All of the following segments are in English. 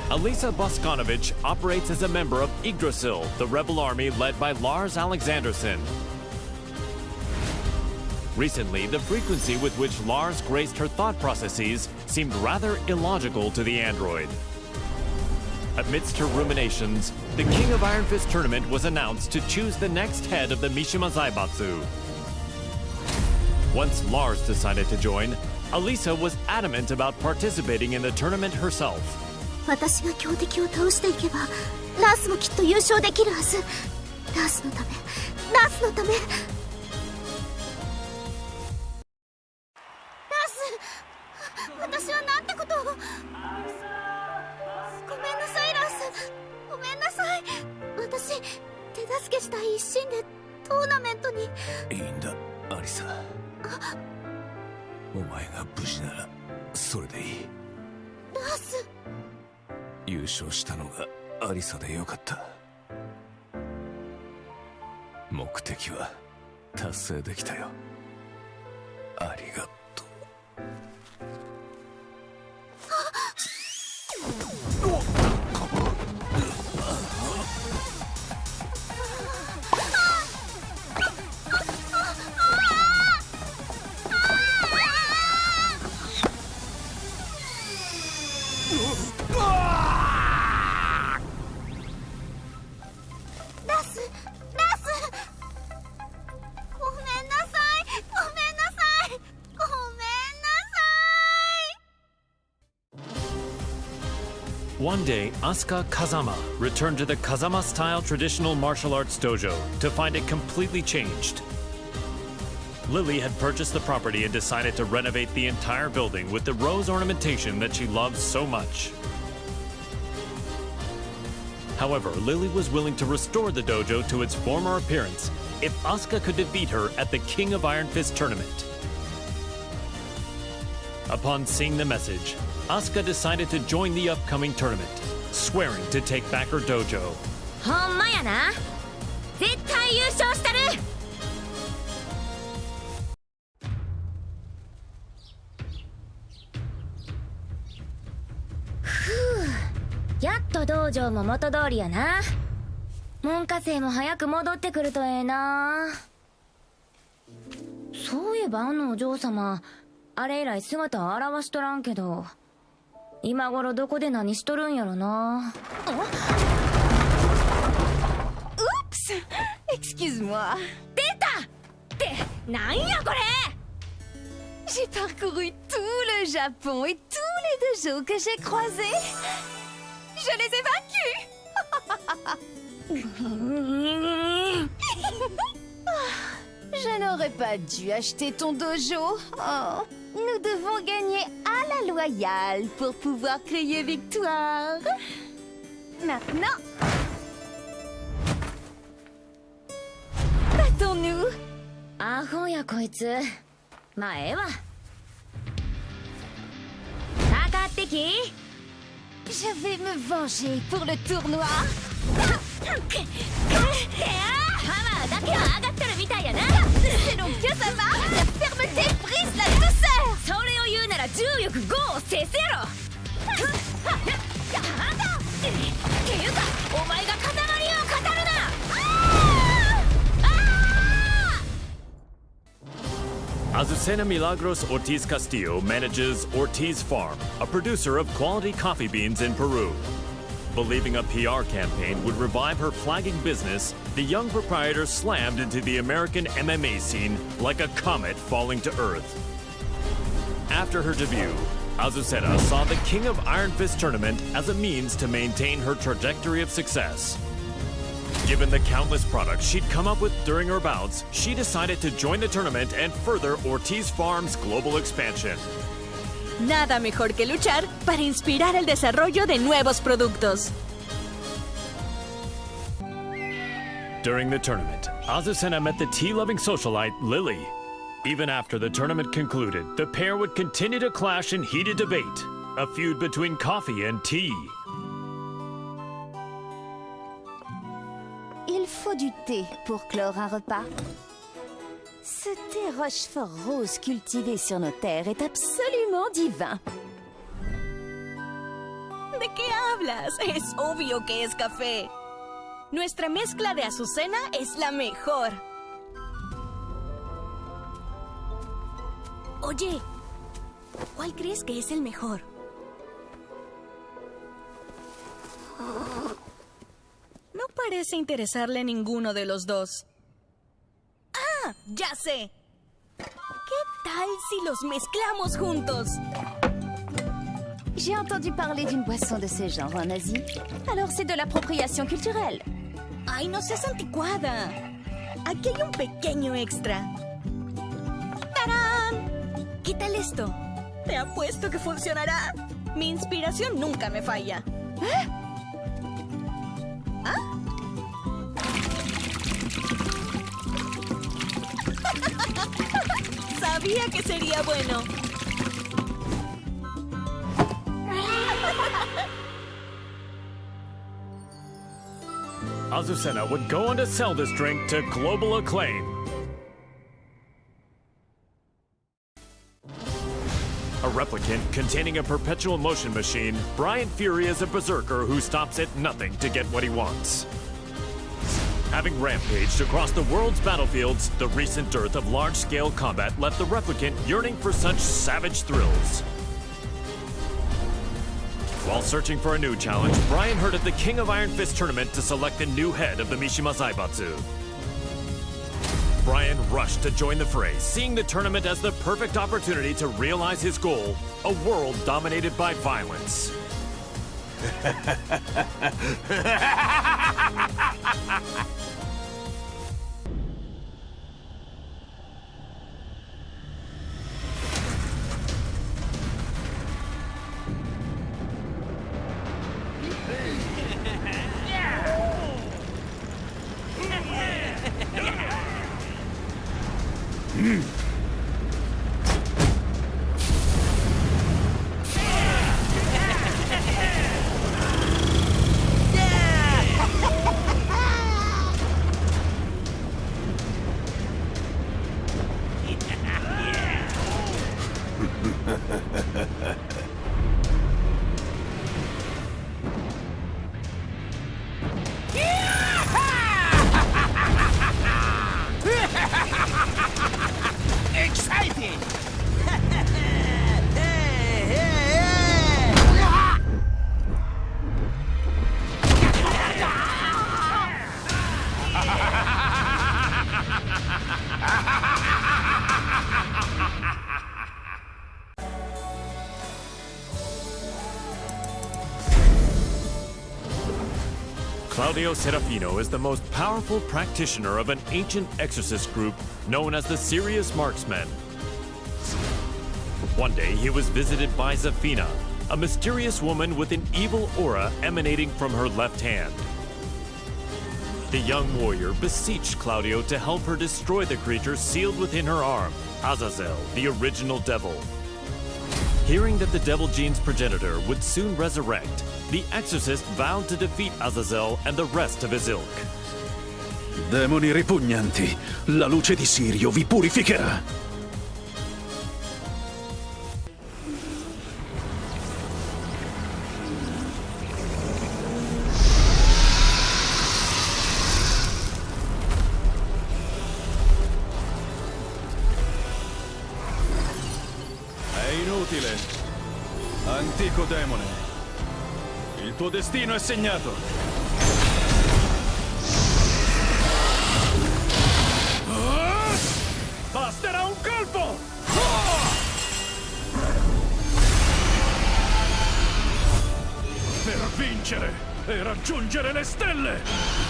Alisa Boskanovich operates as a member of Yggdrasil, the rebel army led by Lars Alexanderson. Recently, the frequency with which Lars graced her thought processes seemed rather illogical to the android. Amidst her ruminations, the King of Iron Fist tournament was announced to choose the next head of the Mishima Zaibatsu. Once Lars decided to join, Alisa was adamant about participating in the tournament herself. 私が強敵を倒していけばラースもきっと優勝できるはず。ラースのため、ラースのため。ラース、私はなんてことを。ごめんなさいラース、ごめんなさい。私手助けしたい一心でトーナメントに。いいんだアリサ、お前が無事ならそれでいい。ラース、優勝したのがアリサでよかった。目的は達成できたよ。ありがとう。One day, Asuka Kazama returned to the Kazama-style traditional martial arts dojo to find it completely changed. Lily had purchased the property and decided to renovate the entire building with the rose ornamentation that she loves so much. However, Lily was willing to restore the dojo to its former appearance if Asuka could defeat her at the King of Iron Fist tournament. Upon seeing the message, Asuka decided to join the upcoming tournament, swearing to take back her dojo. ほんまやな。絶対優勝したる。ふう、やっと道場も元通りやな。門下生も早く戻ってくるとええな。そういえばあのお嬢様、あれ以来姿を現しとらんけど、今頃どこで何しとるんやろな。Oups! Excuse-moi. 出たってなんやこれ。 J'ai parcouru tout le Japon et tous les dojos que j'ai croisés. Je les ai vaincus. Je n'aurais pas dû acheter ton dojo. Oh, nous devons gagner à la loyale pour pouvoir crier victoire. Maintenant, battons-nous. アホやこいつ。まあええわ。かかってき。 Je vais me venger pour le tournoi. ハマーだけは上がっとるみたいやな。 C'est donc que ça va. La fermeté brise la douceur. それを言うなら重力5を制すやろ。っていうかお前が塊を語るな。Azucena Milagros Ortiz Castillo manages Ortiz Farm, a producer of quality coffee beans in Peru. Believing a PR campaign would revive her flagging business, the young proprietor slammed into the American MMA scene like a comet falling to Earth. After her debut, Azucena saw the King of Iron Fist tournament as a means to maintain her trajectory of success. Given the countless products she'd come up with during her bouts, she decided to join the tournament and further Ortiz Farm's global expansion. Nada mejor que luchar para inspirar el desarrollo de nuevos productos. During the tournament, Azucena met the tea-loving socialite Lily. Even after the tournament concluded, the pair would continue to clash in heated debate, a feud between coffee and tea. Il faut du thé pour clore un repas. Ce thé Rochefort rose cultivé sur nos terres est absolument divin. ¿De qué hablas? Es obvio que es café. Nuestra mezcla de azucena es la mejor. Oye, ¿cuál crees que es el mejor? No parece interesarle ninguno de los dos. ¡Ah! ¡Ya sé! ¿Qué tal si los mezclamos juntos? J'ai entendu parler d'une boisson de ce genre en Asie. Alors c'est de l'appropriation culturelle. ¡Ay, no seas anticuada! Aquí hay un pequeño extra. ¡Tarán! ¿Qué tal esto? Te apuesto que funcionará. Mi inspiración nunca me falla. ¿Ah? Sabía que sería bueno. Azucena would go on to sell this drink to global acclaim. A replicant containing a perpetual motion machine, Brian Fury is a berserker who stops at nothing to get what he wants. Having rampaged across the world's battlefields, the recent dearth of large-scale combat left the replicant yearning for such savage thrills. While searching for a new challenge, Brian heard of the King of Iron Fist tournament to select the new head of the Mishima Zaibatsu. Brian rushed to join the fray, seeing the tournament as the perfect opportunity to realize his goal, a world dominated by violence. Exciting! Claudio Serafino is the most powerful practitioner of an ancient exorcist group known as the Serious Marksmen. One day, he was visited by Zafina, a mysterious woman with an evil aura emanating from her left hand. The young warrior beseeched Claudio to help her destroy the creature sealed within her arm, Azazel, the original devil. Hearing that the devil gene's progenitor would soon resurrect, the exorcist vowed to defeat Azazel and the rest of his ilk. Demoni ripugnanti, la luce di Sirio vi purificherà. È inutile. Antico demone. Il tuo destino è segnato. Basterà un colpo! Per vincere e raggiungere le stelle!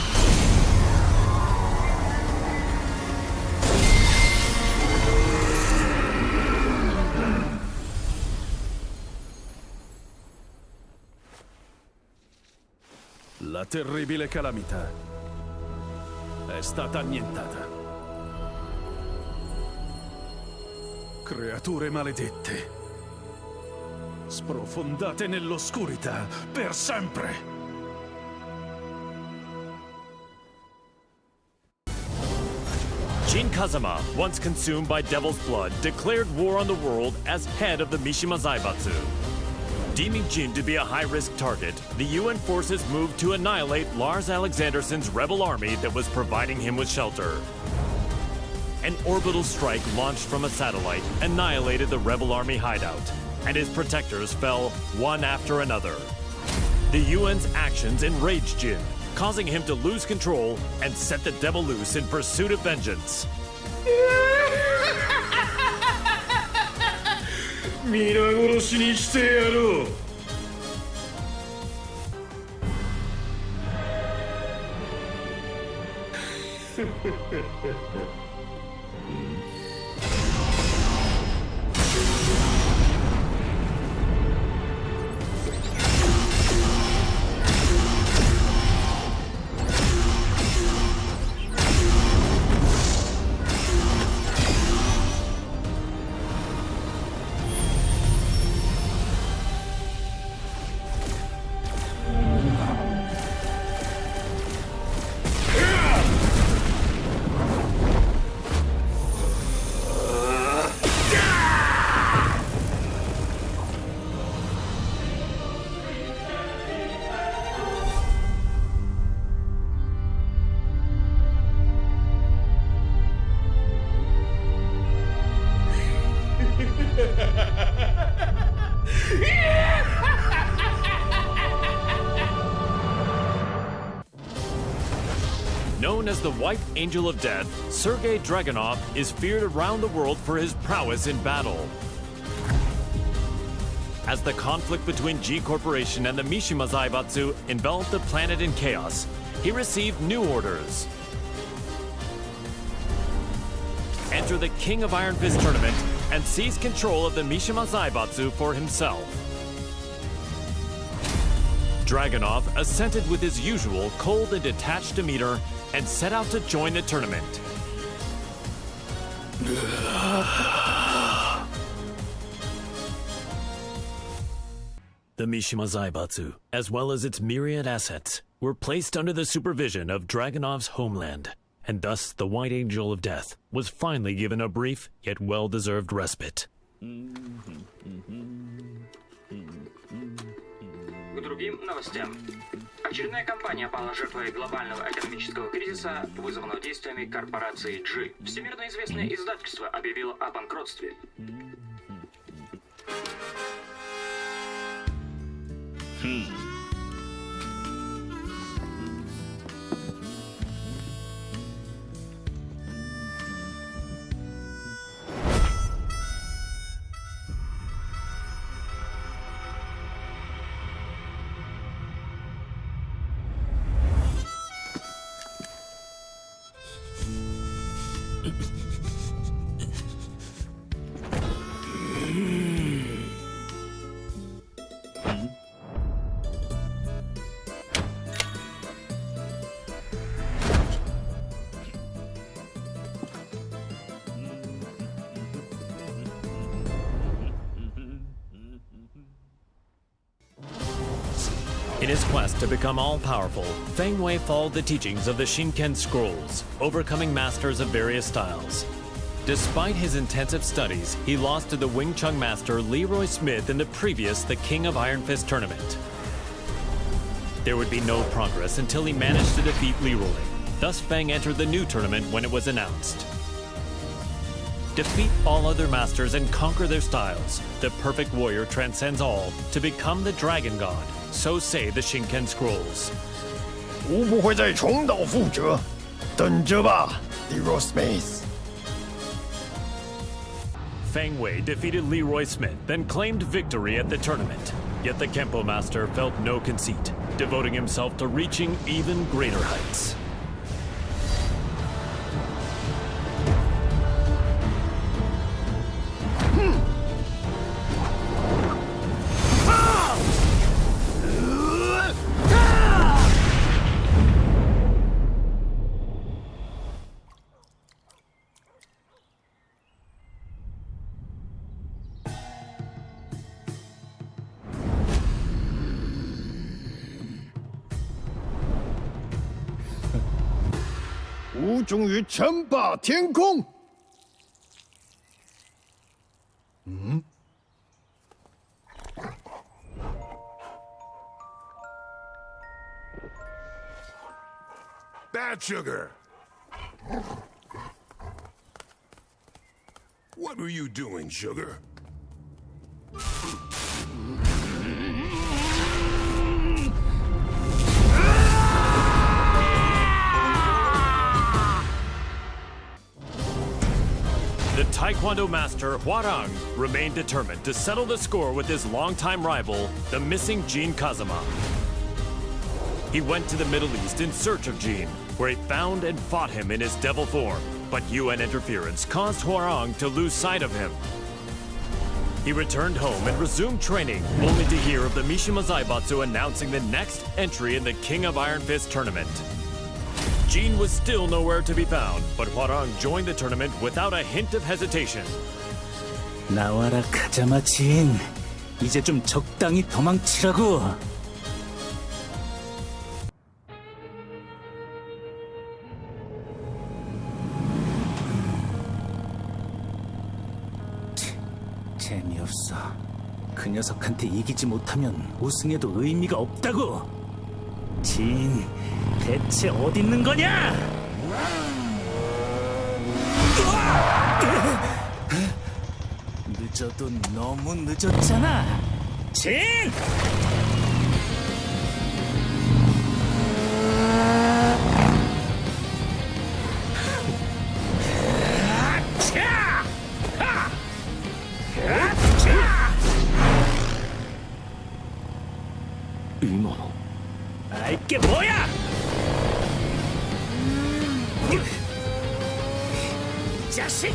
La terribile calamità è stata annientata. Creature maledette, sprofondate nell'oscurità per sempre. Jin Kazama, once consumed by devil's blood, declared war on the world as head of the Mishima Zaibatsu. Deeming Jin to be a high-risk target, the UN forces moved to annihilate Lars Alexandersson's rebel army that was providing him with shelter. An orbital strike launched from a satellite annihilated the rebel army hideout, and his protectors fell one after another. The UN's actions enraged Jin, causing him to lose control and set the devil loose in pursuit of vengeance. 皆殺しにしてやろう。Known as the White Angel of Death, Sergei Dragunov is feared around the world for his prowess in battle. As the conflict between G Corporation and the Mishima Zaibatsu enveloped the planet in chaos, he received new orders. Enter the King of Iron Fist tournament and seize control of the Mishima Zaibatsu for himself. Dragunov assented with his usual cold and detached demeanor and set out to join the tournament. The Mishima Zaibatsu, as well as its myriad assets, were placed under the supervision of Dragunov's homeland, and thus the White Angel of Death was finally given a brief yet well-deserved respite. К другим новостям. Очередная компания пала жертвой глобального экономического кризиса, вызванного действиями корпорации G. Всемирно известное издательство объявило о банкротстве. In his quest to become all-powerful, Feng Wei followed the teachings of the Shinken Scrolls, overcoming masters of various styles. Despite his intensive studies, he lost to the Wing Chun master Leroy Smith in the previous The King of Iron Fist tournament. There would be no progress until he managed to defeat Leroy. Thus, Feng entered the new tournament when it was announced. Defeat all other masters and conquer their styles. The perfect warrior transcends all to become the Dragon God. So say the Shinken Scrolls. 无不会再重蹈覆辙，等着吧 ，Leroy Smith。 Feng Wei defeated Leroy Smith, then claimed victory at the tournament. Yet the Kempo master felt no conceit, devoting himself to reaching even greater heights. "吾终于称霸天空。Bad sugar. What were you doing, Sugar? The Taekwondo master Hwarang remained determined to settle the score with his longtime rival, the missing Jin Kazama. He went to the Middle East in search of Jin, where he found and fought him in his devil form, but UN interference caused Hwarang to lose sight of him. He returned home and resumed training, only to hear of the Mishima Zaibatsu announcing the next entry in the King of Iron Fist tournament. Jin was still nowhere to be found, but Hwarang joined the tournament without a hint of hesitation. 나와라 카자마 진. 이제 좀 적당히 도망치라고. 재미없어. 그 녀석한테 이기지 못하면 우승에도 의미가 없다고. 진, 대체 어디 있는 거냐? 늦어도 너무 늦었잖아. 진! 이게 뭐야? 자식!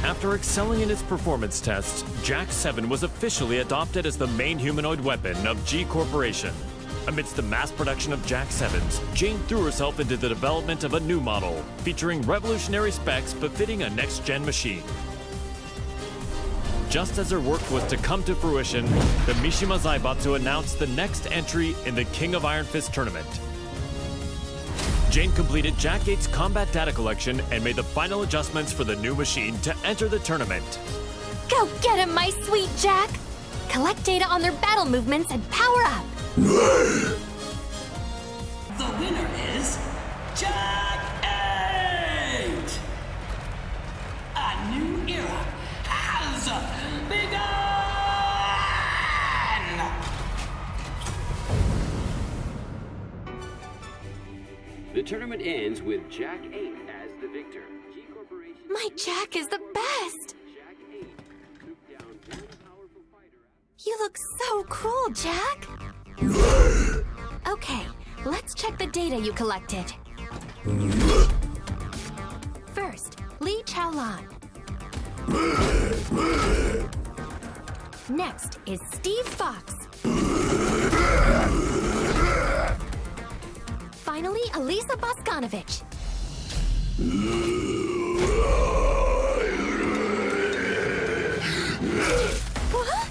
After excelling in its performance tests, Jack 7 was officially adopted as the main humanoid weapon of G Corporation. Amidst the mass production of Jack 7s, Jane threw herself into the development of a new model, featuring revolutionary specs befitting a next-gen machine. Just as her work was to come to fruition, the Mishima Zaibatsu announced the next entry in the King of Iron Fist tournament. Jane completed Jack 8's combat data collection and made the final adjustments for the new machine to enter the tournament. Go get him, my sweet Jack! Collect data on their battle movements and power up! The winner is Jack 8! A new era has begun! The tournament ends with Jack 8 as the victor. G Corporation. My Jack is the best! Jack 8 took down one powerful fighter. You look so cool, Jack! Okay, let's check the data you collected. First, Li Chaolan. Next is Steve Fox. Finally, Elisa Boscanovich. What?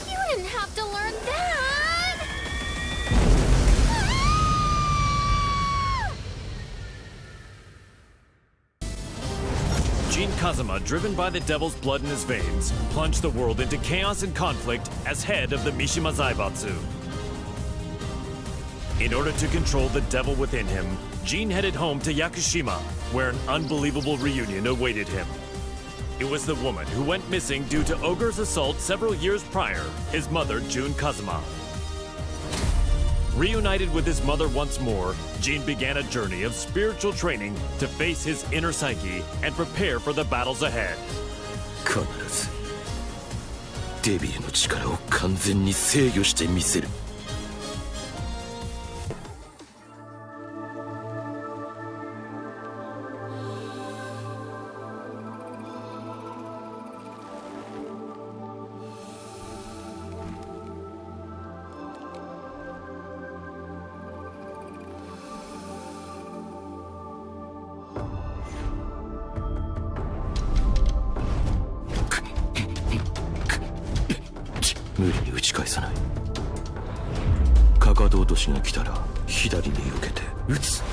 You didn't have to learn that! Jin Kazama, driven by the devil's blood in his veins, plunged the world into chaos and conflict as head of the Mishima Zaibatsu. In order to control the devil within him, Jin headed home to Yakushima, where an unbelievable reunion awaited him. It was the woman who went missing due to Ogre's assault several years prior, his mother, Jun Kazama. Reunited with his mother once more, Jin began a journey of spiritual training to face his inner psyche and prepare for the battles ahead. 必ずデビーの力を完全に制御してみせる。無理に打ち返さない。かかと落としが来たら左に避けて撃つ。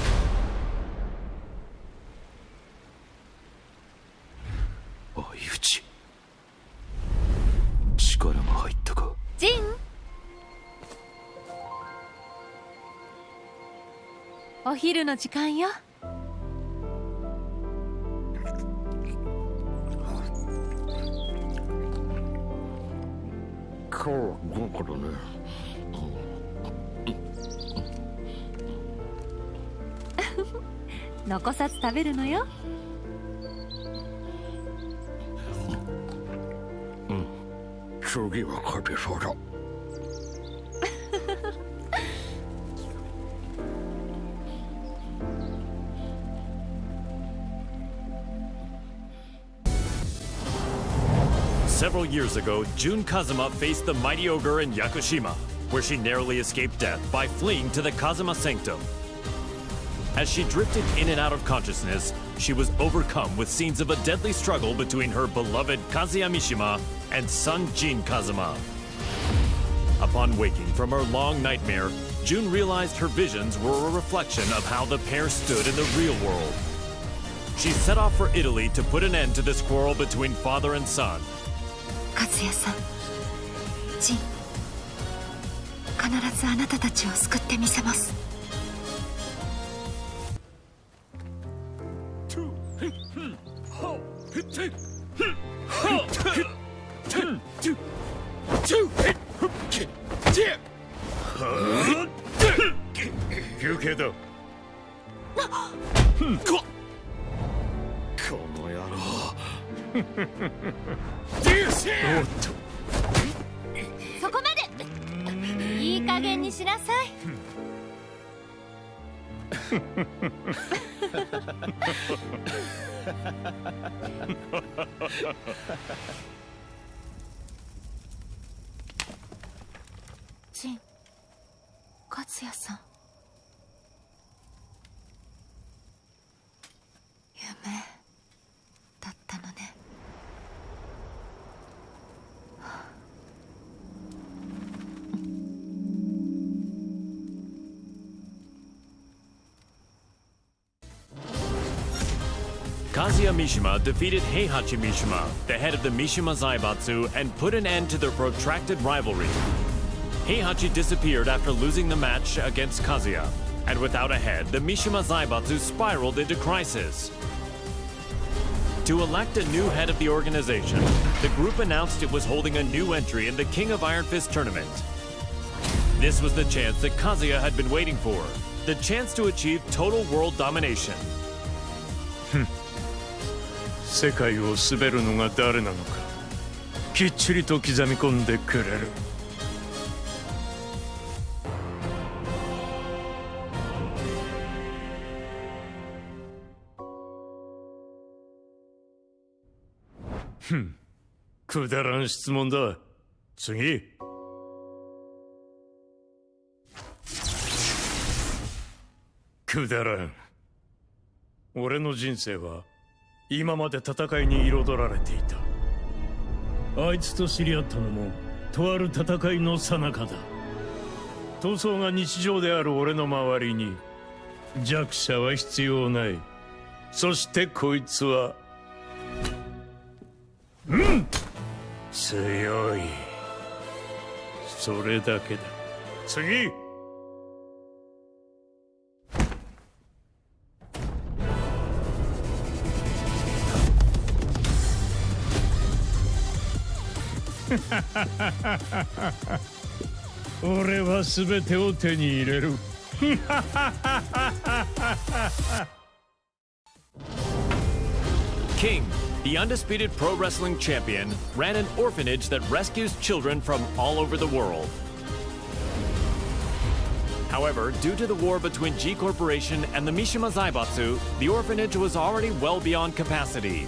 お昼の時間よ。今日は豪華だね。残さず食べるのよ。次は勝てそうだ。Several years ago, Jun Kazuma faced the mighty ogre in Yakushima, where she narrowly escaped death by fleeing to the Kazuma Sanctum. As she drifted in and out of consciousness, she was overcome with scenes of a deadly struggle between her beloved Kazuya Mishima and son Jin Kazuma. Upon waking from her long nightmare, Jun realized her visions were a reflection of how the pair stood in the real world. She set off for Italy to put an end to this quarrel between father and son. 和也さん、ジン、必ずあなたたちを救ってみせます。休憩だ。この野郎。そこまで。いい加減にしなさい。ジン、和也さん。夢だったのね。Kazuya Mishima defeated Heihachi Mishima, the head of the Mishima Zaibatsu, and put an end to their protracted rivalry. Heihachi disappeared after losing the match against Kazuya, and without a head, the Mishima Zaibatsu spiraled into crisis. To elect a new head of the organization, the group announced it was holding a new entry in the King of Iron Fist tournament. This was the chance that Kazuya had been waiting for, the chance to achieve total world domination. 世界を滑るのが誰なのかきっちりと刻み込んでくれる。くだらん質問だ。次。くだらん。俺の人生は今まで戦いに彩られていた。あいつと知り合ったのもとある戦いの最中だ。闘争が日常である俺の周りに弱者は必要ない。そしてこいつは強い。それだけだ。次。俺は全てを手に入れる。King, the undisputed pro wrestling champion, ran an orphanage that rescues children from all over the world. However, due to the war between G Corporation and the Mishima Zaibatsu, the orphanage was already well beyond capacity.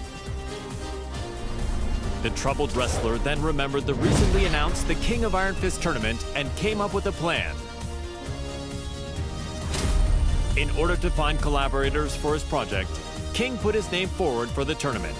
The troubled wrestler then remembered the recently announced the King of Iron Fist tournament and came up with a plan. In order to find collaborators for his project, King put his name forward for the tournament.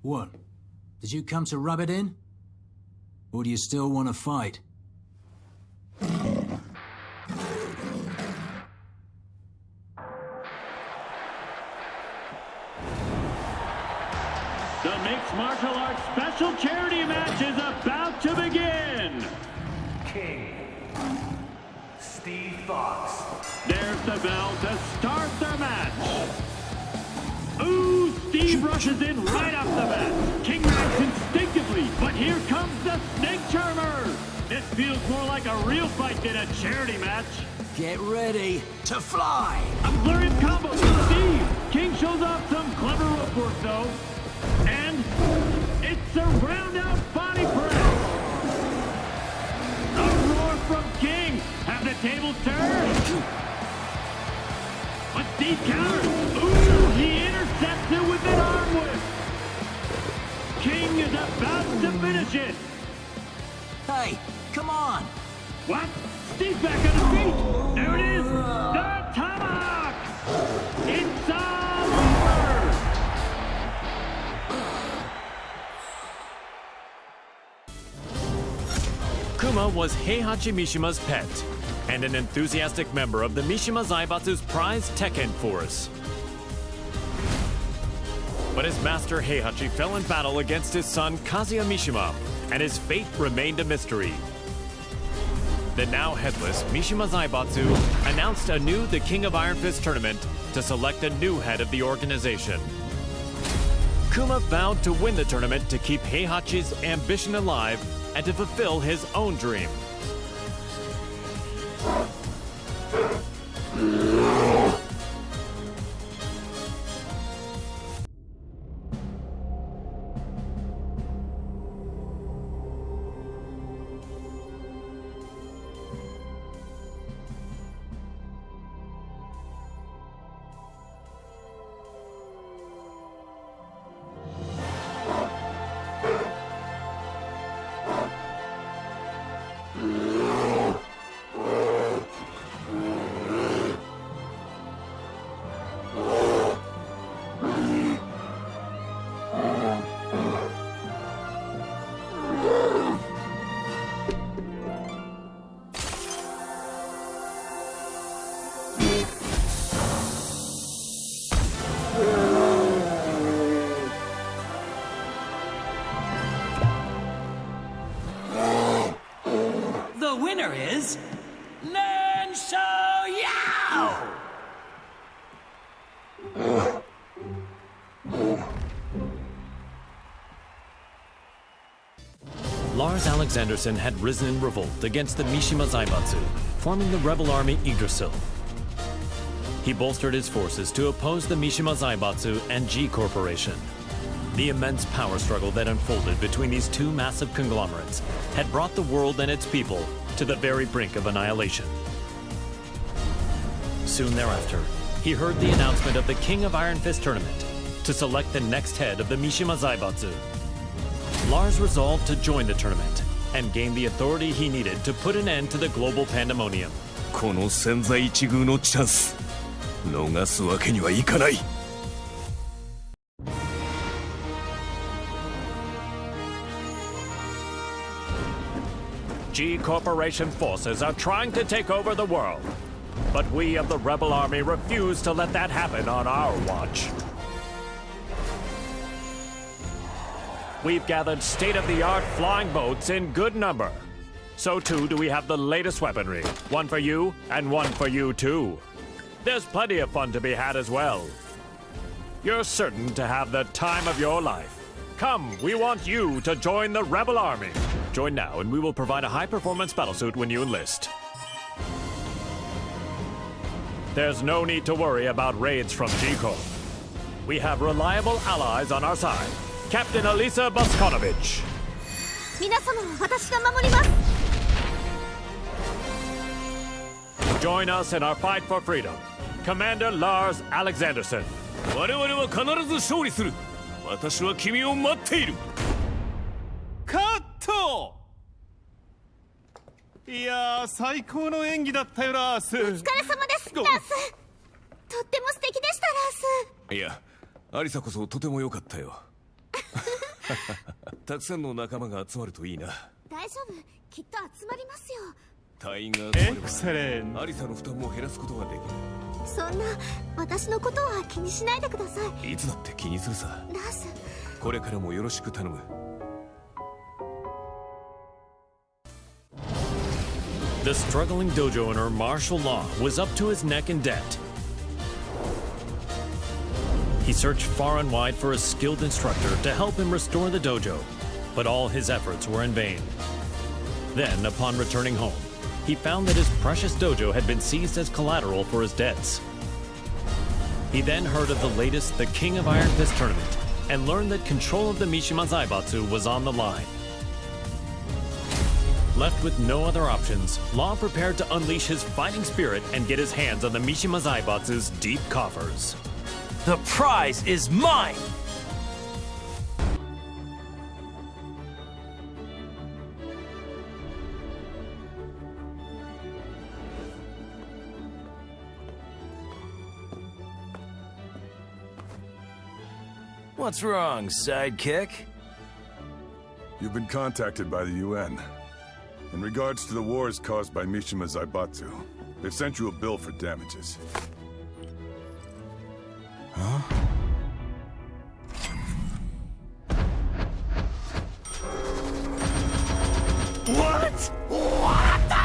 What? Did you come to rub it in? Or do you still want to fight? The mixed martial arts special charity match is about to begin! King Steve Fox. There's the bell to start the match! Ooh, Steve rushes in right off the bat. King reacts instinctively, but here comes the snake charmer! This feels more like a real fight than a charity match. Get ready to fly! A flurry of combos from Steve! King shows off some clever rope work though. And it's a round-out body press! A roar from King! Have the tables turned? But Steve counters! Ooh, he intercepts it with an arm whip! King is about to finish it! Hey, come on! What? Steve's back on his feet! There it is! The tomahawk! It's all over! Kuma was Heihachi Mishima's pet, and an enthusiastic member of the Mishima Zaibatsu's prized Tekken force. But his master Heihachi fell in battle against his son Kazuya Mishima, and his fate remained a mystery. The now headless Mishima Zaibatsu announced anew the King of Iron Fist tournament to select a new head of the organization. Kuma vowed to win the tournament to keep Heihachi's ambition alive and to fulfill his own dream. The winner is Nan So Yao! Lars Alexanderson had risen in revolt against the Mishima Zaibatsu, forming the rebel army Yggdrasil. He bolstered his forces to oppose the Mishima Zaibatsu and G Corporation. The immense power struggle that unfolded between these two massive conglomerates had brought the world and its people to the very brink of annihilation. Soon thereafter, he heard the announcement of the King of Iron Fist tournament to select the next head of the Mishima Zaibatsu. Lars resolved to join the tournament and gain the authority he needed to put an end to the global pandemonium. この千載一遇のチャンス、逃すわけにはいかない。G Corporation forces are trying to take over the world, but we of the Rebel Army refuse to let that happen on our watch. We've gathered state-of-the-art flying boats in good number. So too do we have the latest weaponry, one for you and one for you too. There's plenty of fun to be had as well. You're certain to have the time of your life. Come, we want you to join the Rebel Army. Join now and we will provide a high-performance battlesuit when you enlist. There's no need to worry about raids from G-Corp. We have reliable allies on our side. Captain Elisa Boskonovich. 皆様は私が守ります。 Join us in our fight for freedom. Commander Lars Alexanderson. 我々は必ず勝利する。私は君を待っている。カット。いやー、最高の演技だったよ、ラース。お疲れ様です、ラース。とっても素敵でした、ラース。いや、アリサこそとても良かったよ。たくさんの仲間が集まるといいな。大丈夫、きっと集まりますよ。隊員が集まればエクセレンアリサの負担も減らすことができる。そんな私のことは気にしないでください。いつだって気にするさ。ラス、これからもよろしく頼む。The struggling dojo owner martial law was up to his neck in debt. He searched far and wide for a skilled instructor to help him restore the dojo, but all his efforts were in vain. Then, upon returning home, he found that his precious dojo had been seized as collateral for his debts. He then heard of the latest The King of Iron Fist tournament and learned that control of the Mishima Zaibatsu was on the line. Left with no other options, Law prepared to unleash his fighting spirit and get his hands on the Mishima Zaibatsu's deep coffers. The prize is mine! What's wrong, sidekick? You've been contacted by the UN. In regards to the wars caused by Mishima Zaibatsu, they've sent you a bill for damages. Huh? What? What the?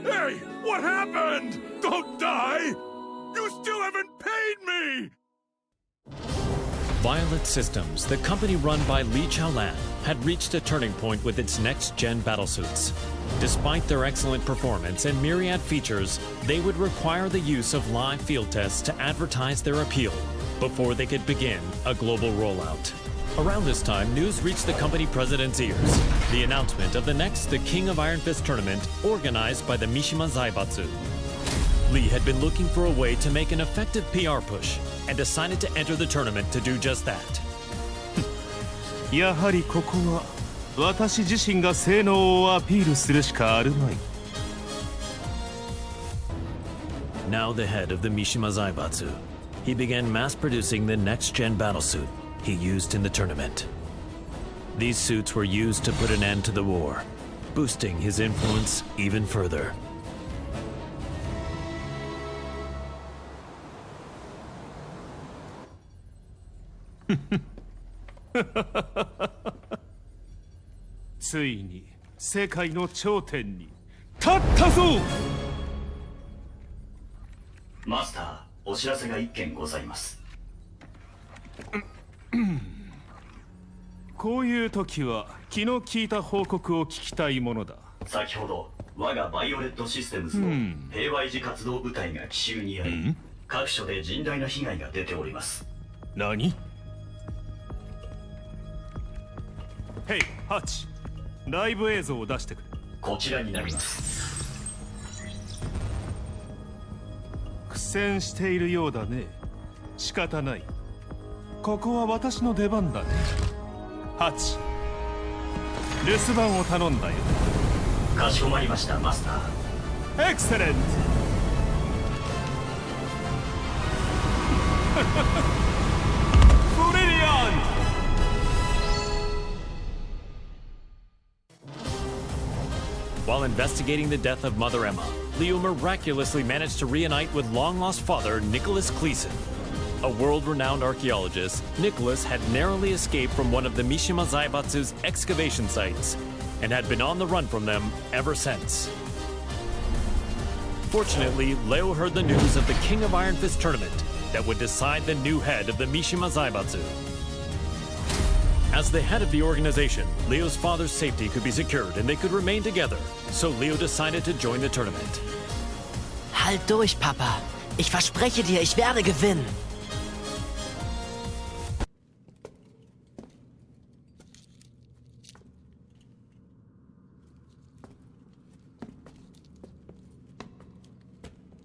Hey! What happened? Don't die! You still haven't paid me! Violet Systems, the company run by Li Chaolan, had reached a turning point with its next-gen battlesuits. Despite their excellent performance and myriad features, they would require the use of live field tests to advertise their appeal before they could begin a global rollout. Around this time, news reached the company president's ears. The announcement of the next The King of Iron Fist tournament organized by the Mishima Zaibatsu. Lee had been looking for a way to make an effective PR push and decided to enter the tournament to do just that. やはりここは私自身が性能をアピールするしかあるまい。 Now the head of the Mishima Zaibatsu, he began mass-producing the next-gen battlesuit he used in the tournament. These suits were used to put an end to the war, boosting his influence even further. ついに世界の頂点に立ったぞ。マスター、お知らせが一件ございます。こういう時は気の利いた報告を聞きたいものだ。先ほど我がバイオレットシステムズの平和維持活動部隊が奇襲にあり、各所で甚大な被害が出ております。何？ヘイ、ハチ、ライブ映像を出してくれ。こちらになります。苦戦しているようだね。仕方ない。ここは私の出番だね。ハチ、留守番を頼んだよ。かしこまりました、マスター。エクセレント。ブリリアント。 While investigating the death of Mother Emma, Leo miraculously managed to reunite with long-lost father Nicholas Cleason. A world-renowned archaeologist, Nicholas had narrowly escaped from one of the Mishima Zaibatsu's excavation sites and had been on the run from them ever since. Fortunately, Leo heard the news of the King of Iron Fist tournament that would decide the new head of the Mishima Zaibatsu. As the head of the organization, Leo's father's safety could be secured and they could remain together, so Leo decided to join the tournament. Halt durch, Papa. Ich verspreche dir, ich werde gewinnen.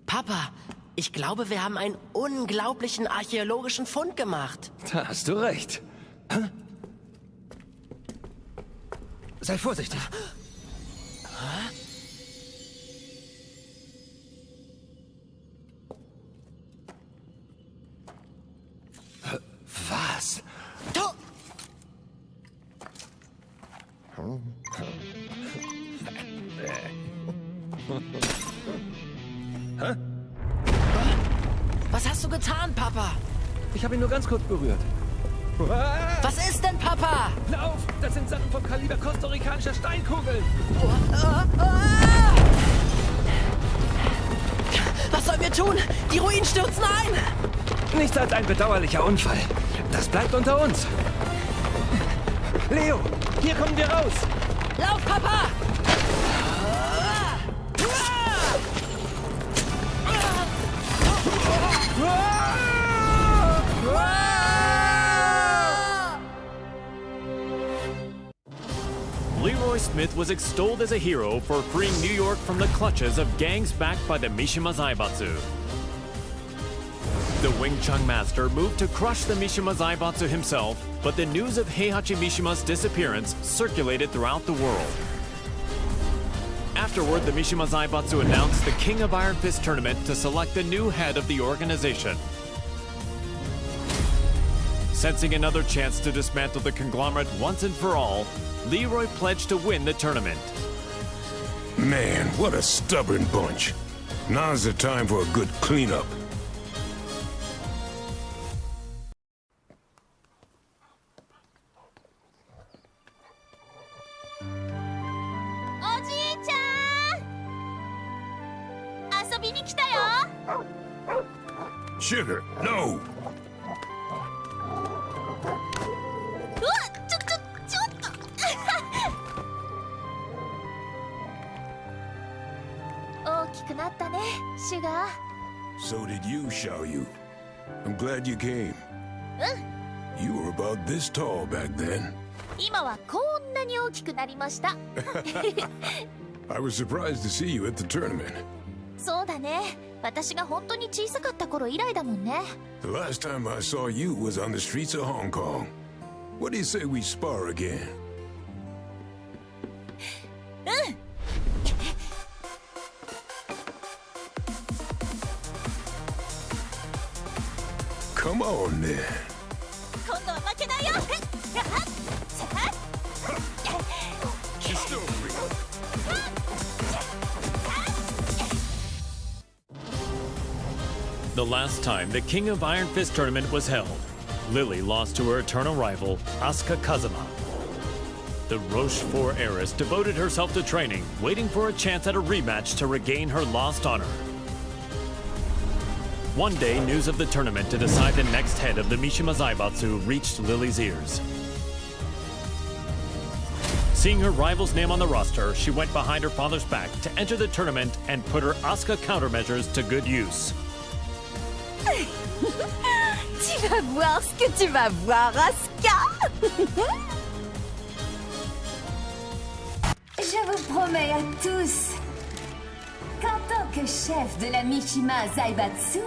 Papa, ich glaube, wir haben einen unglaublichen archäologischen Fund gemacht. Da hast du recht. Sei vorsichtig. Was? Hä? Was hast du getan, Papa? Ich habe ihn nur ganz kurz berührt. Was ist denn, Papa? Lauf! Das sind Sachen vom Kaliber kostarikanischer Steinkugeln! Was sollen wir tun? Die Ruinen stürzen ein! Nichts als ein bedauerlicher Unfall. Das bleibt unter uns. Leo, hier kommen wir raus! Lauf, Papa! Leroy Smith was extolled as a hero for freeing New York from the clutches of gangs backed by the Mishima Zaibatsu. The Wing Chun master moved to crush the Mishima Zaibatsu himself, but the news of Heihachi Mishima's disappearance circulated throughout the world. Afterward, the Mishima Zaibatsu announced the King of Iron Fist tournament to select the new head of the organization. Sensing another chance to dismantle the conglomerate once and for all, Leroy pledged to win the tournament. Man, what a stubborn bunch. Now's the time for a good cleanup. Sugar, no! So did you, Xiaoyu. I'm glad you came. You were about this tall back then. I was surprised to see you at the tournament. The last time I saw you was on the streets of Hong Kong. What do you say we spar again? Come on, then. The last time the King of Iron Fist tournament was held, Lily lost to her eternal rival, Asuka Kazama. The Rochefort heiress devoted herself to training, waiting for a chance at a rematch to regain her lost honor. One day, news of the tournament to decide the next head of the Mishima Zaibatsu reached Lily's ears. Seeing her rival's name on the roster, she went behind her father's back to enter the tournament and put her Asuka countermeasures to good use. Tu vas voir ce que tu vas voir, Asuka. Je vous promets à tous qu'en tant que chef de la Mishima Zaibatsu,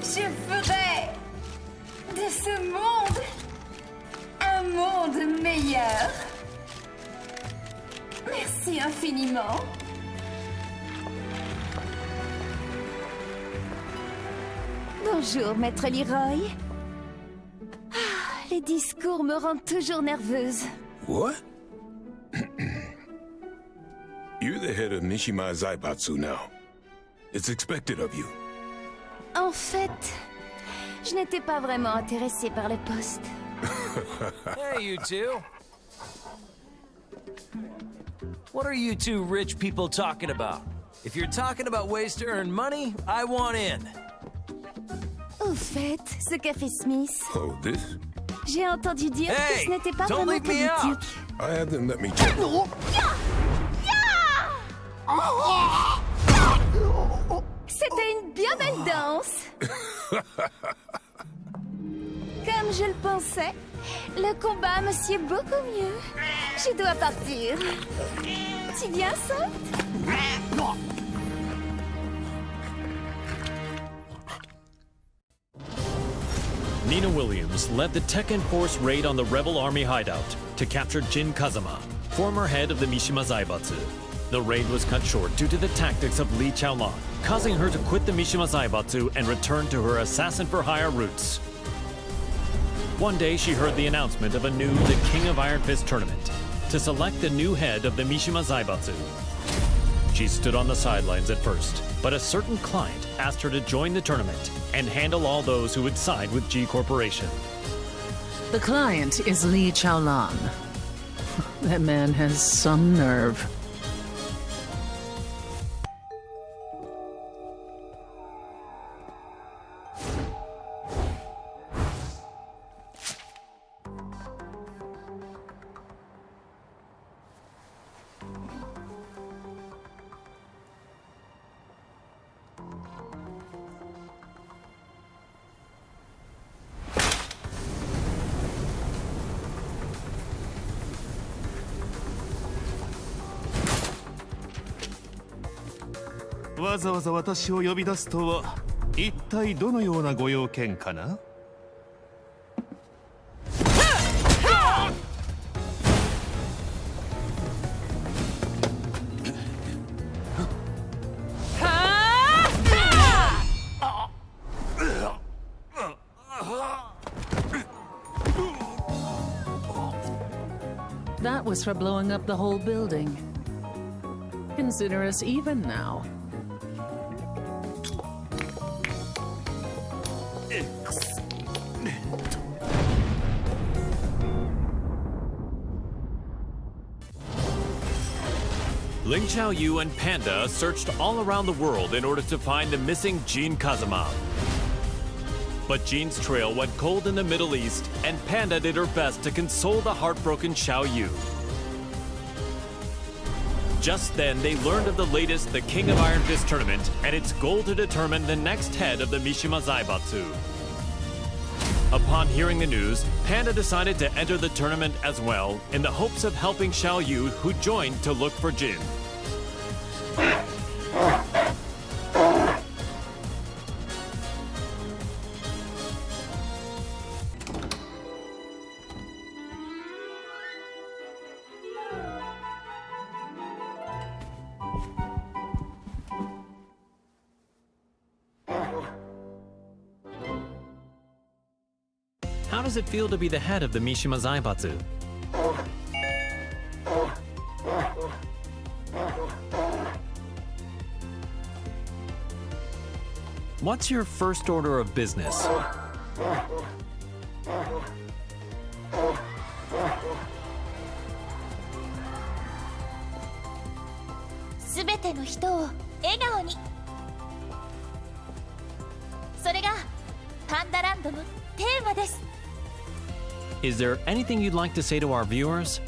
je ferai de ce monde un monde meilleur. Merci infiniment. Bonjour, Maître Leroy. Les discours me rendent toujours nerveuse. What? You're the head of Mishima Zaibatsu now. It's expected of you. En fait, je n'étais pas vraiment intéressée par le poste. Hey, you two. What are you two rich people talking about? If you're talking about ways to earn money, I want in. Au fait, ce café Smith. Oh, this? J'ai entendu dire que ce n'était pas vraiment politique. I had them let me check. C'était une bien belle danse. Comme je le pensais, le combat me sied beaucoup mieux. Je dois partir. Tu viens, ça? Nina Williams led the Tekken Force raid on the rebel army hideout to capture Jin Kazama, former head of the Mishima Zaibatsu. The raid was cut short due to the tactics of Li Chaolan, causing her to quit the Mishima Zaibatsu and return to her assassin-for-hire roots. One day, she heard the announcement of a new The King of Iron Fist tournament to select the new head of the Mishima Zaibatsu. She stood on the sidelines at first, but a certain client asked her to join the tournament and handle all those who would side with G Corporation. The client is Li Chaolan. That man has some nerve. That was for blowing up the whole building. Consider us even now. Ling Xiaoyu and Panda searched all around the world in order to find the missing Jin Kazama. But Jin's trail went cold in the Middle East, and Panda did her best to console the heartbroken Xiaoyu. Just then, they learned of the latest The King of Iron Fist tournament and its goal to determine the next head of the Mishima Zaibatsu. Upon hearing the news, Panda decided to enter the tournament as well in the hopes of helping Xiaoyu, who joined to look for Jin. How does it feel to be the head of the Mishima Zaibatsu? What's your first order of business? Is there anything you'd like to say to our viewers?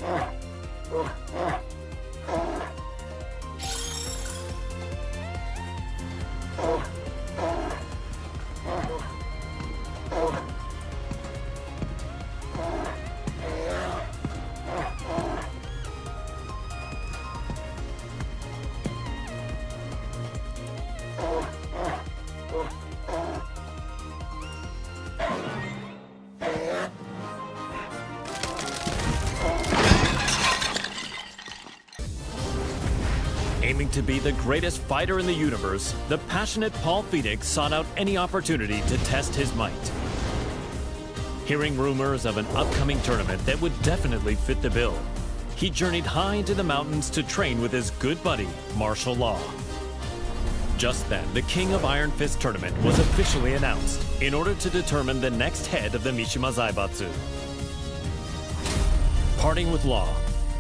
Aiming to be the greatest fighter in the universe, the passionate Paul Phoenix sought out any opportunity to test his might. Hearing rumors of an upcoming tournament that would definitely fit the bill, he journeyed high into the mountains to train with his good buddy, Martial Law. Just then, the King of Iron Fist tournament was officially announced in order to determine the next head of the Mishima Zaibatsu. Parting with Law,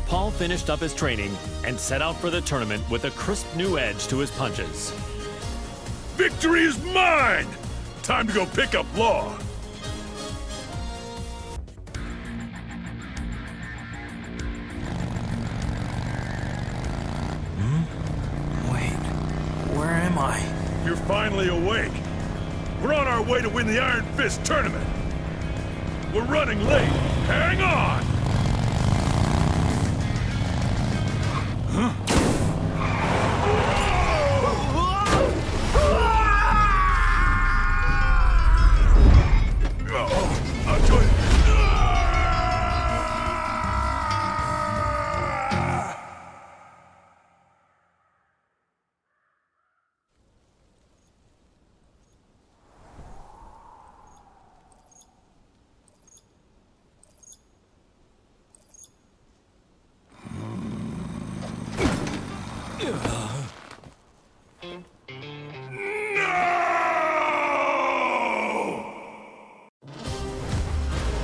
Paul finished up his training and set out for the tournament with a crisp new edge to his punches. Victory is mine! Time to go pick up Law. Where am I? You're finally awake. We're on our way to win the Iron Fist tournament. We're running late. Hang on!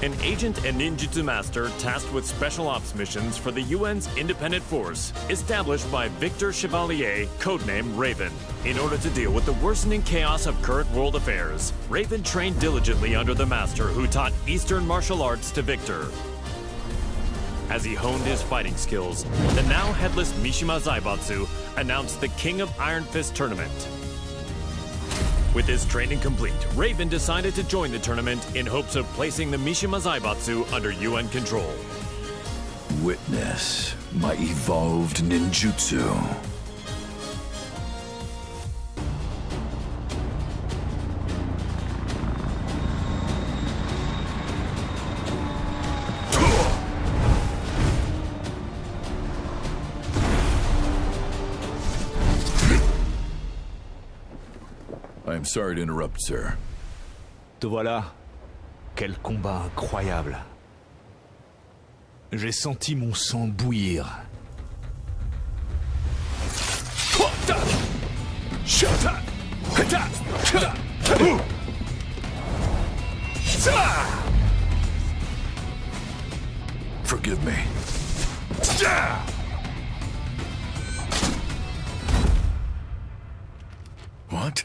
An agent and ninjutsu master tasked with special ops missions for the UN's independent force, established by Victor Chevalier, codename Raven. In order to deal with the worsening chaos of current world affairs, Raven trained diligently under the master who taught Eastern martial arts to Victor. As he honed his fighting skills, the now headless Mishima Zaibatsu announced the King of Iron Fist tournament. With his training complete, Raven decided to join the tournament in hopes of placing the Mishima Zaibatsu under UN control. Witness my evolved ninjutsu. I am sorry to interrupt, sir. Te voilà. Quel combat incroyable. J'ai senti mon sang bouillir. Forgive me. What?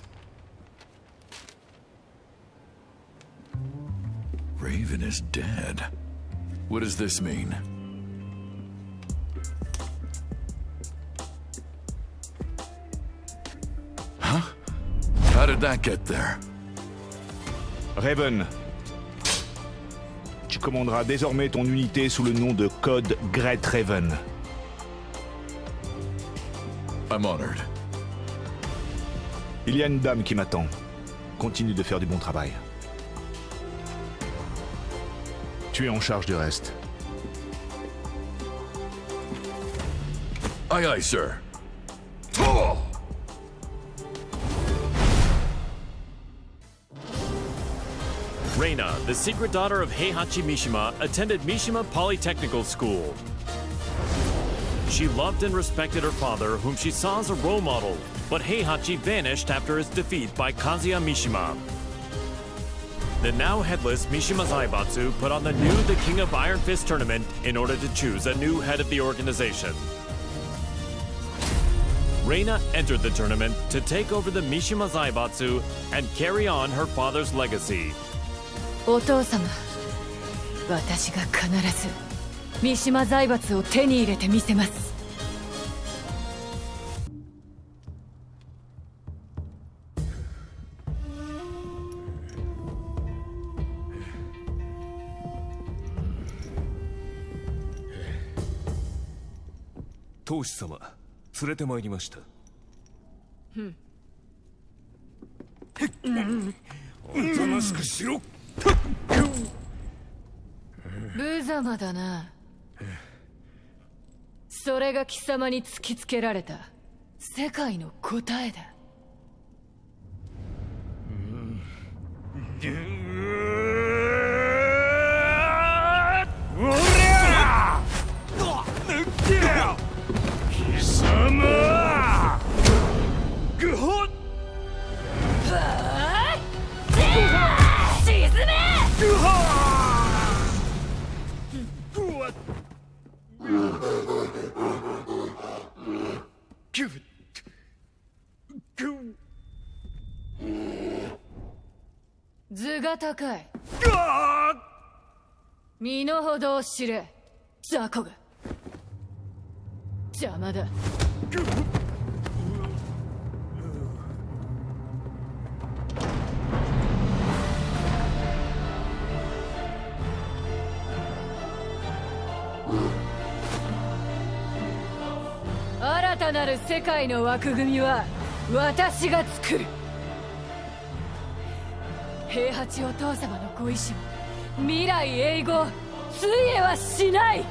Raven is dead. What does this mean? Huh? How did that get there? Raven, tu commanderas désormais ton unité sous le nom de code Great Raven. I'm honored. Il y a une dame qui m'attend. Continue de faire du bon travail. Tu es en charge du reste. Aye, aye, sir. Reina, the secret daughter of Heihachi Mishima, attended Mishima Polytechnical School. She loved and respected her father, whom she saw as a role model, but Heihachi vanished after his defeat by Kazuya Mishima. The now headless Mishima Zaibatsu put on the new The King of Iron Fist tournament in order to choose a new head of the organization. Reina entered the tournament to take over the Mishima Zaibatsu and carry on her father's legacy. お父様、私が必ず三島財閥を手に入れてみせます。当主様、連れてまいりました。おとなしくしろ。無様だな。それが貴様に突きつけられた世界の答えだ。おりゃ！抜けよ！貴様！ぐほっ！沈め！ぐほっ！図が高い。身の程を知れ、雑魚が。邪魔だ。新たなる世界の枠組みは私が作る。平八お父様のご意志を未来永劫ついえはしない。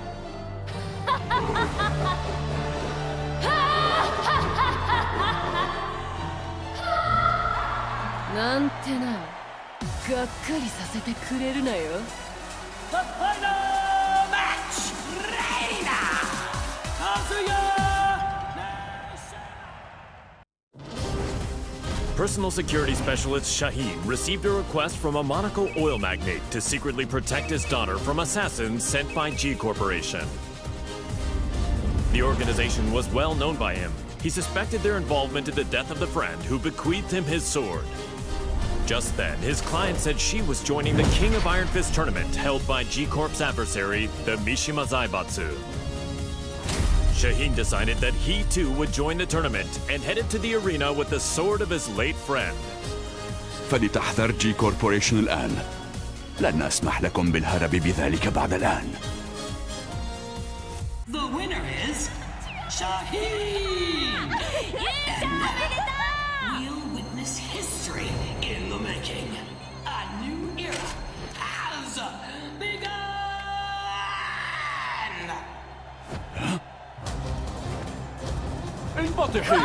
なんてな、がっかりさせてくれるなよ。The final match, Reina! Kazuya! personal security specialist Shaheen received a request from a Monaco oil magnate to secretly protect his daughter from assassins sent by G Corporation. The organization was well known by him. He suspected their involvement in the death of the friend who bequeathed him his sword. Just then, his client said she was joining the King of Iron Fist tournament held by G Corp's adversary, the Mishima Zaibatsu. Shaheen decided that he too would join the tournament and headed to the arena with the sword of his late friend. فلتحذر جي كوربوريشن الآن. لن أسمح لكم بالهرب بذلك بعد الآن. The winner is Shaheen! We'll witness history in the making. A new era has begun! انبطحي!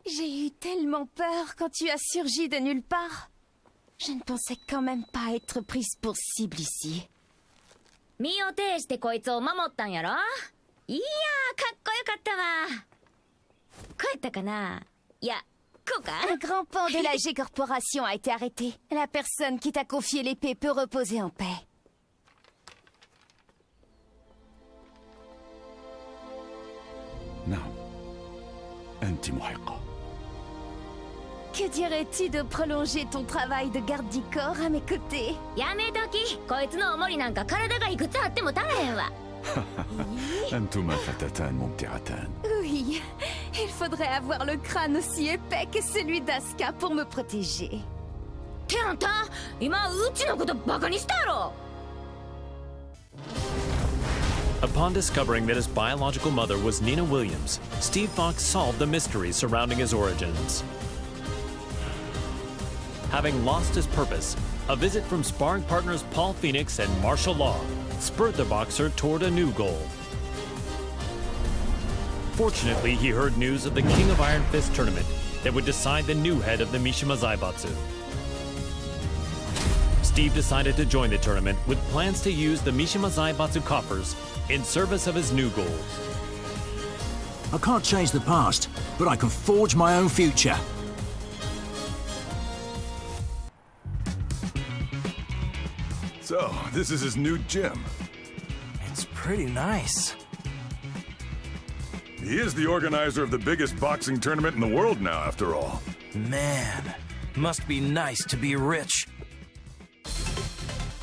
J'ai eu tellement peur quand tu as surgi de nulle part. Je ne pensais quand même pas être prise pour cible ici. 身を挺してこいつを守ったんやろ？いやー、かっこよかったわ。こうやったかな？いや、こうか？ Un grand pan de la G Corporation a été arrêté. La personne qui t'a confié l'épée peut reposer en paix. نعم. أنت محقة. Que dirais-tu de prolonger ton travail de garde du corps à mes côtés? やめとき。こいつのおもりなんか体がいくつあっても足らへんわ。أنتما فتاتان ممتعتان. Oui, il faudrait avoir le crâne aussi épais que celui d'Asuka pour me protéger. ってあんた、今うちのことバカにしたやろ。Upon discovering that his biological mother was Nina Williams, Steve Fox solved the mystery surrounding his origins. Having lost his purpose, a visit from sparring partners Paul Phoenix and Martial Law spurred the boxer toward a new goal. Fortunately, he heard news of the King of Iron Fist tournament that would decide the new head of the Mishima Zaibatsu. Steve decided to join the tournament with plans to use the Mishima Zaibatsu coffers in service of his new goal. I can't change the past, but I can forge my own future. So, this is his new gym. It's pretty nice. He is the organizer of the biggest boxing tournament in the world now, after all. Man, must be nice to be rich.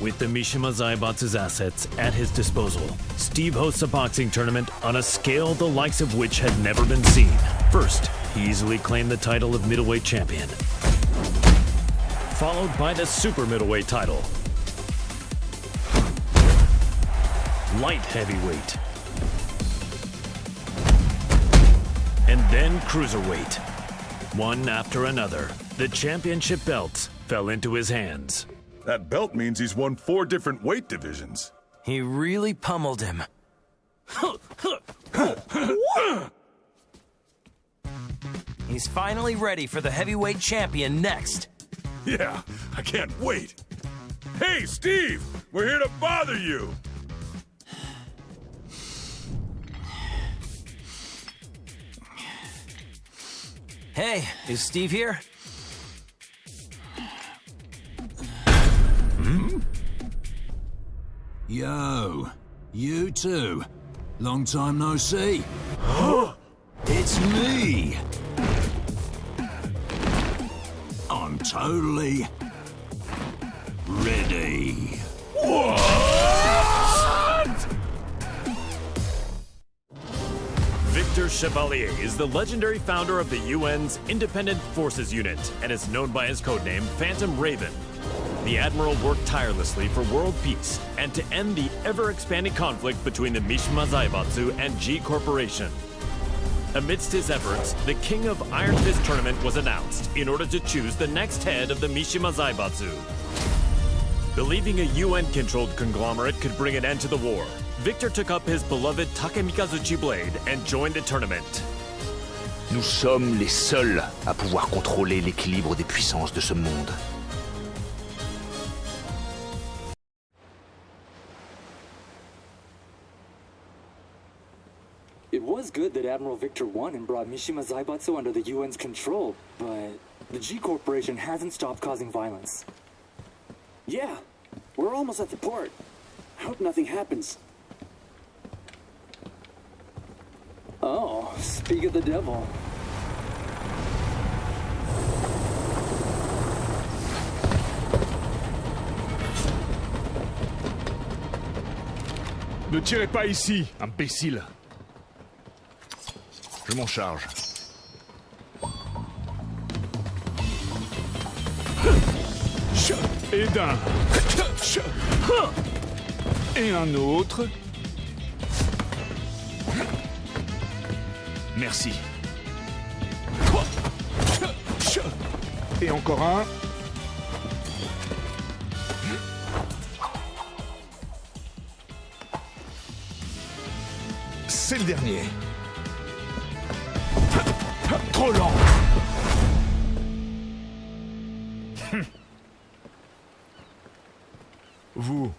With the Mishima Zaibatsu's assets at his disposal, Steve hosts a boxing tournament on a scale the likes of which had never been seen. First, he easily claimed the title of middleweight champion, followed by the super middleweight title, light heavyweight, and then cruiserweight. One after another, the championship belts fell into his hands. That belt means he's won 4 different weight divisions. He really pummeled him. He's finally ready for the heavyweight champion next. Yeah, I can't wait. Hey, Steve! We're here to bother you! Hey, is Steve here? Yo, you too. Long time no see. It's me. I'm totally ready. Victor Chevalier is the legendary founder of the UN's Independent Forces Unit and is known by his codename Phantom Raven. The Admiral worked tirelessly for world peace and to end the ever-expanding conflict between the Mishima Zaibatsu and G Corporation. Amidst his efforts, the King of Iron Fist tournament was announced in order to choose the next head of the Mishima Zaibatsu. Believing a UN-controlled conglomerate could bring an end to the war, Victor took up his beloved Takemikazuchi blade and joined the tournament. Nous sommes les seuls à pouvoir contrôler l'équilibre des puissances de ce monde. It was good that Admiral Victor won and brought Mishima Zaibatsu under the UN's control, but the G Corporation hasn't stopped causing violence. Yeah, we're almost at the port. I hope nothing happens. Oh, speak of the devil. Ne tirez pas ici, imbécile. Je m'en charge. Et d'un. Et un autre. Merci. Et encore un. C'est le dernier. Trop lent. Vous,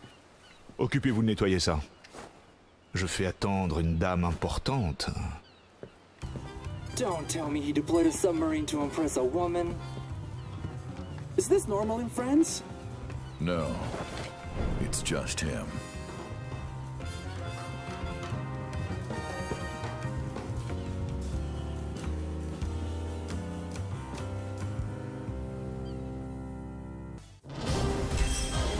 occupez-vous de nettoyer ça. Je fais attendre une dame importante. Don't tell me he deployed a submarine to impress a woman. Is this normal in Friends? No, it's just him.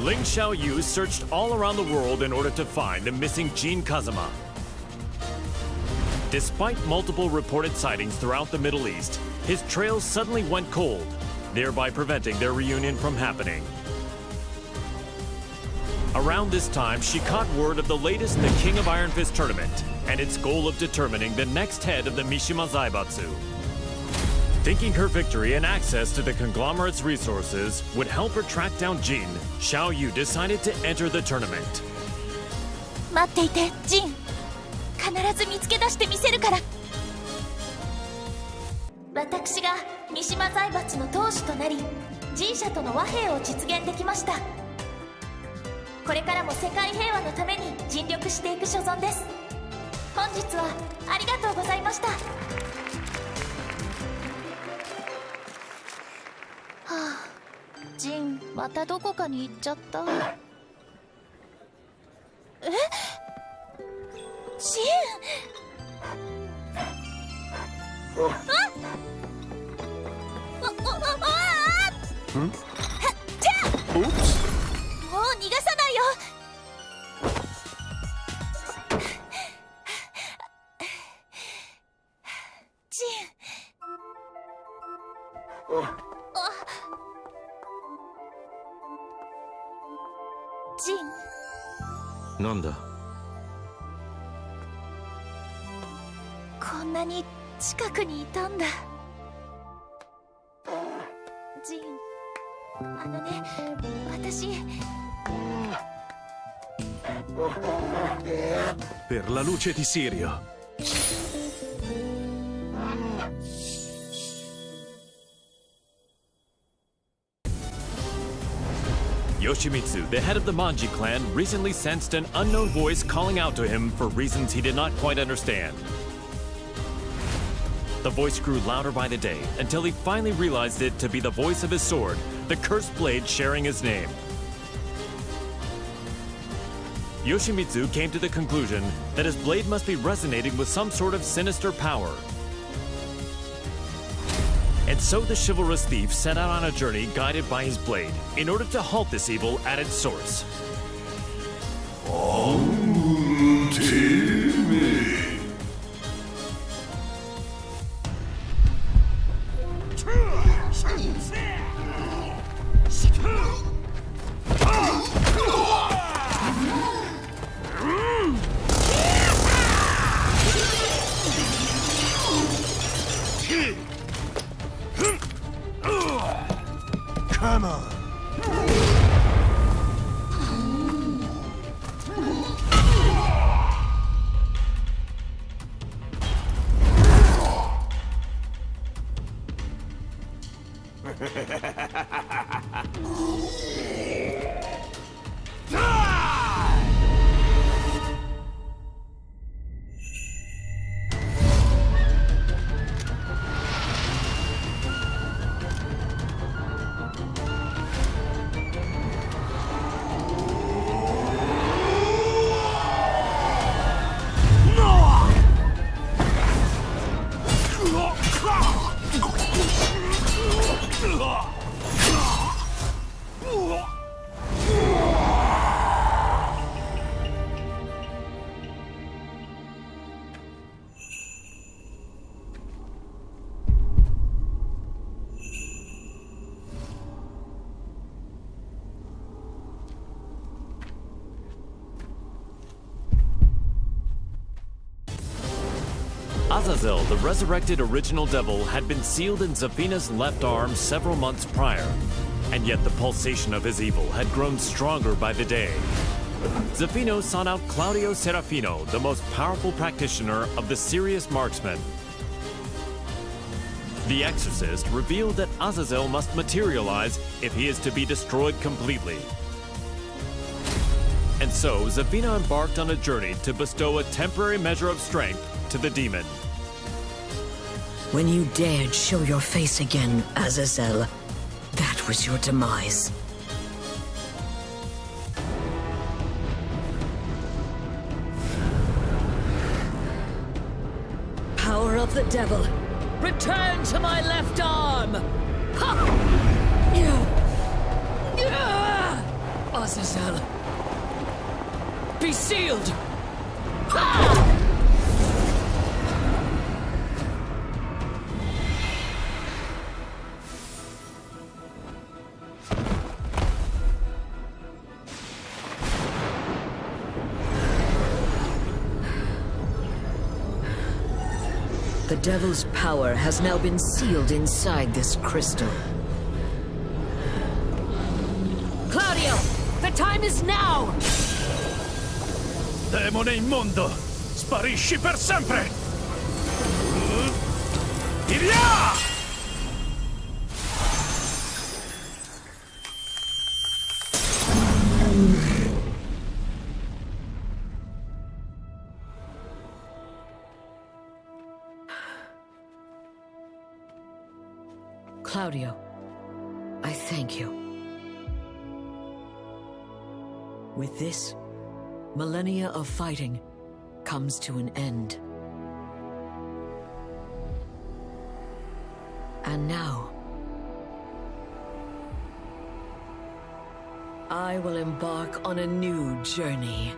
Ling Xiaoyu searched all around the world in order to find the missing Jin Kazama. Despite multiple reported sightings throughout the Middle East, his trail suddenly went cold, thereby preventing their reunion from happening. Around this time, she caught word of the latest The King of Iron Fist tournament and its goal of determining the next head of the Mishima Zaibatsu. Thinking her victory and access to the conglomerate's resources would help her track down Jin, Xiaoyu decided to enter the tournament. 待っていて、ジン。必ず見つけ出してみせるから。私が三島財閥の当主となり、G社との和平を実現できました。これからも世界平和のために尽力していく所存です。本日はありがとうございました。ジン、またどこかに行っちゃった。え？ジン！ん？じゃあ！もう逃がさないよ！ジン。ジン。なんだ？こんなに近くにいたんだ。ジン、あのね、私。Per la luce di Sirio. Yoshimitsu, the head of the Manji clan, recently sensed an unknown voice calling out to him for reasons he did not quite understand. The voice grew louder by the day until he finally realized it to be the voice of his sword, the cursed blade sharing his name. Yoshimitsu came to the conclusion that his blade must be resonating with some sort of sinister power. And so the chivalrous thief set out on a journey guided by his blade in order to halt this evil at its source. Come on. Azazel, the resurrected original devil, had been sealed in Zafina's left arm several months prior, and yet the pulsation of his evil had grown stronger by the day. Zafino sought out Claudio Serafino, the most powerful practitioner of the serious marksman. The exorcist revealed that Azazel must materialize if he is to be destroyed completely. And so, Zafina embarked on a journey to bestow a temporary measure of strength to the demon. When you dared show your face again, Azazel, that was your demise. Power of the devil, return to my left arm! Ha! Azazel, be sealed! Ha! The devil's power has now been sealed inside this crystal. Claudio, the time is now! Demone immondo! Sparisci per sempre! Iria! Claudio, I thank you. With this, millennia of fighting comes to an end. And now, I will embark on a new journey.